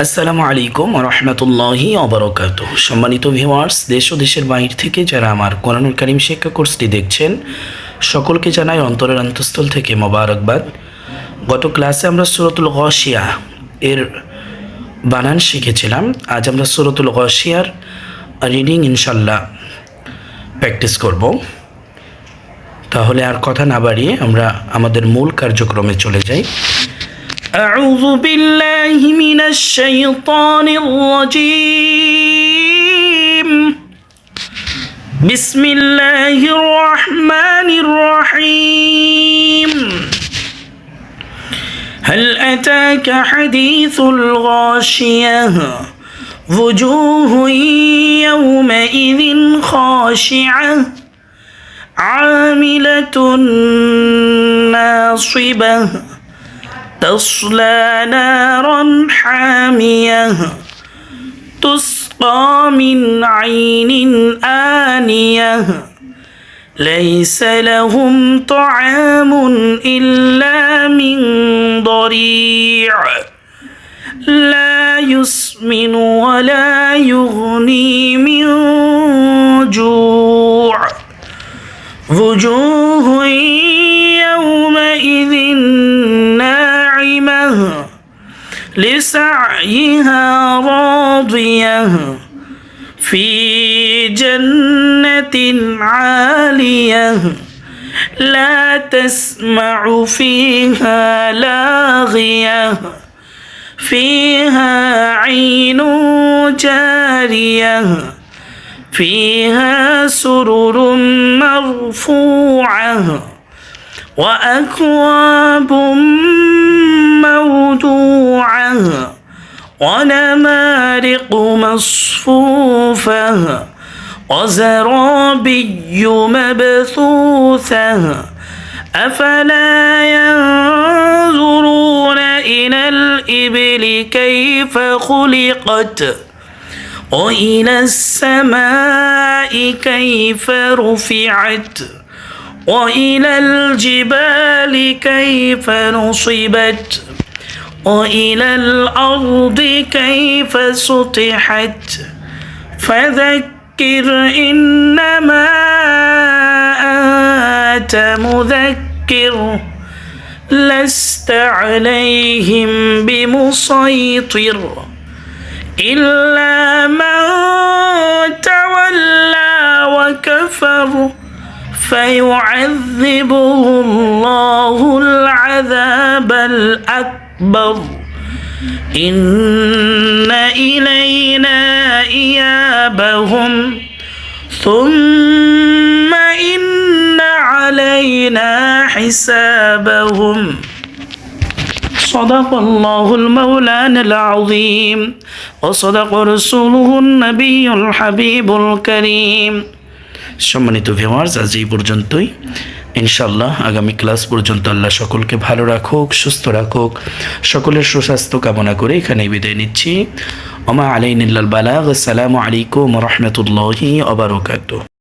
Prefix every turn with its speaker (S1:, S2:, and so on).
S1: আসসালামু আলাইকুম রহমতুল্লাহি অবরকাতুহ। সম্মানিত ভিউয়ার্স, দেশ ও দেশের বাইরে থেকে যারা আমার কোরআনুল কারীম শিক্ষা কোর্সটি দেখছেন, সকলকে জানাই অন্তরের অন্তঃস্থল থেকে মোবারকবাদ। গত ক্লাসে আমরা সূরাতুল গাশিয়া এর বানান শিখেছিলাম। আজ আমরা সূরাতুল গাশিয়ার রিডিং ইনশাল্লাহ প্র্যাকটিস করব। তাহলে আর কথা না বাড়িয়ে আমরা আমাদের মূল কার্যক্রমে চলে যাই। أعوذ بالله من الشيطان الرجيم. بسم الله الرحمن الرحيم. هل أتاك حديث الغاشية وجوه يومئذ خاشعة عاملة ناصبة تصلى نارا حامية تسقى من عين آنية ليس لهم طعام إلا من ضريع لا يسمن ولا يغني من جوع وجوه يومئذ لسعيها راضية في جنة عالية لا تسمع فيها لاغية فيها عين جارية فيها سرر مرفوعة وأكواب موضوعة ونمارق مصفوفة وزرابي مبثوثة أفلا ينظرون إلى الإبل كيف خلقت وإلى السماء كيف رفعت وإلى الجبال كيف نصبت وإلى الأرض كيف سطحت فذكر إنما أنت مذكر لست عليهم بمسيطر إلا من تولى وكفر فيعذبه الله العذاب الأكبر إن إلينا إيابهم ثم إن علينا حسابهم صدق الله المولانا العظيم وصدق رسوله النبي الحبيب الكريم. সম্মানিত ভিউয়ার্স, আজ এই পর্যন্তই। ইনশাআল্লাহ আগামী ক্লাস পর্যন্ত আল্লাহ সকলকে ভালো রাখুক, সুস্থ রাখুক, সকলের সুস্বাস্থ্য কামনা করে এখানেই বিদায় নিচ্ছি। ওমা আলাইনা ইল্লাল বালাগ। আসসালামু আলাইকুম ওয়া রাহমাতুল্লাহি ওয়া বারাকাতুহু।